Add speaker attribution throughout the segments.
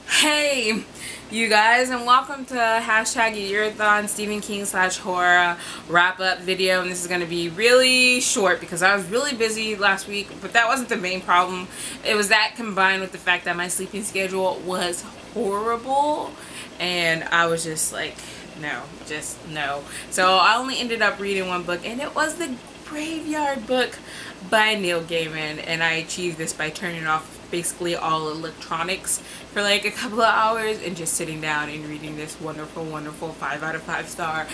Speaker 1: Hey, you guys, and welcome to #Yearathon Stephen King /horror wrap-up video. And this is going to be really short because I was really busy last week, but that wasn't the main problem. It was that combined with the fact that my sleeping schedule was horrible, and I was just like, no, just no. So I only ended up reading one book, and it was the Graveyard book by Neil Gaiman, and I achieved this by turning off basically all electronics for like a couple of hours and just sitting down and reading this wonderful 5 out of 5 star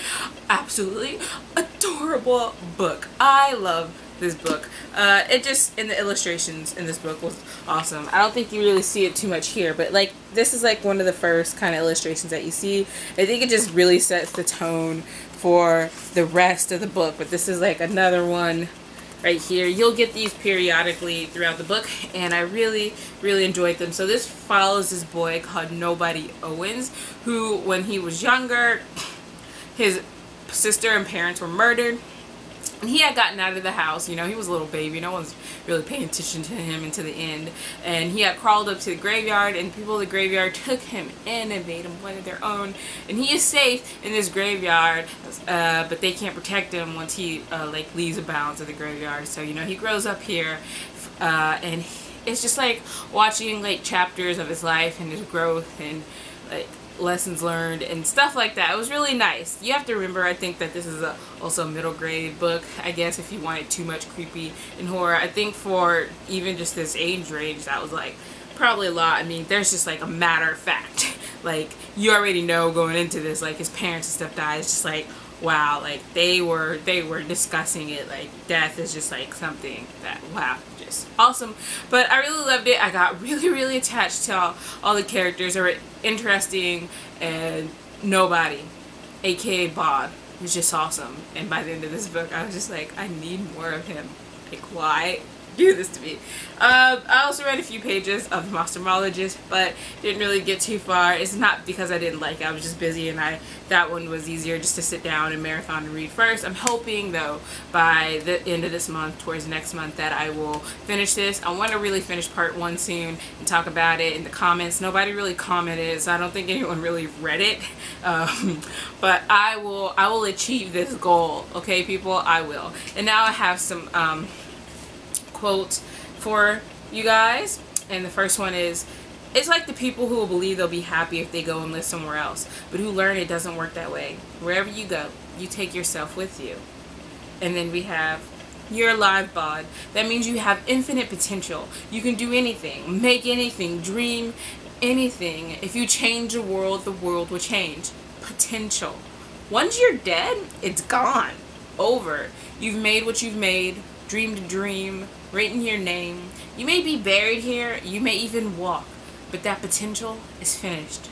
Speaker 1: absolutely adorable book. I love this book. It just, and the illustrations in this book was awesome. I don't think you really see it too much here, but like this is like one of the first kind of illustrations that you see. I think it just really sets the tone for the rest of the book, but this is like another one right here. You'll get these periodically throughout the book, and I really enjoyed them. So this follows this boy called Nobody Owens, who when he was younger, his sister and parents were murdered, and he had gotten out of the house. You know, he was a little baby, no one's really paying attention to him until the end, and he had crawled up to the graveyard, and people of the graveyard took him in and made him one of their own, and he is safe in this graveyard, but they can't protect him once he like leaves the bounds of the graveyard. So, you know, he grows up here, and it's just like watching like chapters of his life and his growth and like lessons learned and stuff like that. It was really nice. You have to remember, I think that this is also a middle grade book, I guess, if you wanted too much creepy and horror. I think for even just this age range, that was like probably a lot. I mean, there's just like a matter of fact, like you already know going into this, like his parents and stuff died. It's just like, wow, like they were discussing it, like death is just like something that, wow, just awesome. But I really loved it. I got really attached to all the characters. They were interesting, and Nobody, aka Bob, was just awesome. And by the end of this book, I was just like, I need more of him. Like, why do this to me? I also read a few pages of the Ologist, but didn't really get too far. It's not because I didn't like it. I was just busy, and that one was easier just to sit down and marathon and read first. I'm hoping though by the end of this month, towards next month, that I will finish this. I want to really finish part 1 soon and talk about it in the comments. Nobody really commented, so I don't think anyone really read it. But I will achieve this goal. Okay, people, I will. And now I have some quotes for you guys, and the first one is, it's like the people who will believe they'll be happy if they go and live somewhere else, but who learn it doesn't work that way. Wherever you go, you take yourself with you. And then we have, you're alive, Bod. That means you have infinite potential. You can do anything, make anything, dream anything. If you change the world will change. Potential. Once you're dead, it's gone. Over. You've made what you've made, dreamed a dream, written your name. You may be buried here, you may even walk, but that potential is finished.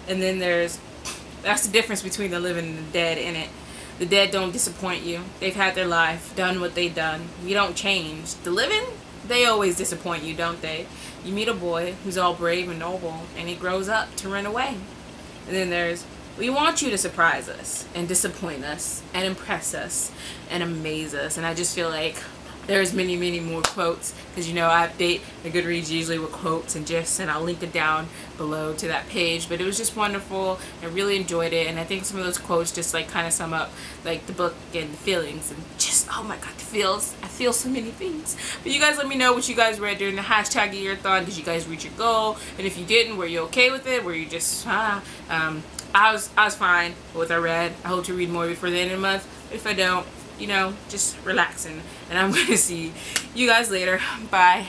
Speaker 1: And then that's the difference between the living and the dead in it. The dead don't disappoint you. They've had their life, done what they've done. You don't change. The living, they always disappoint you, don't they? You meet a boy who's all brave and noble, and he grows up to run away. And then there's, we want you to surprise us and disappoint us and impress us and amaze us. And I just feel like there's many more quotes, because you know I update the Goodreads usually with quotes and gifs, and I'll link it down below to that page. But it was just wonderful. I really enjoyed it, and I think some of those quotes just like kind of sum up like the book and the feelings, and just, oh my god, the feels. I feel so many things. But you guys let me know what you guys read during the #Yearathon. Did you guys reach your goal? And if you didn't, were you okay with it? Were you just I was fine with what I read. I hope to read more before the end of the month. If I don't, you know, just relaxing. And I'm going to see you guys later. Bye.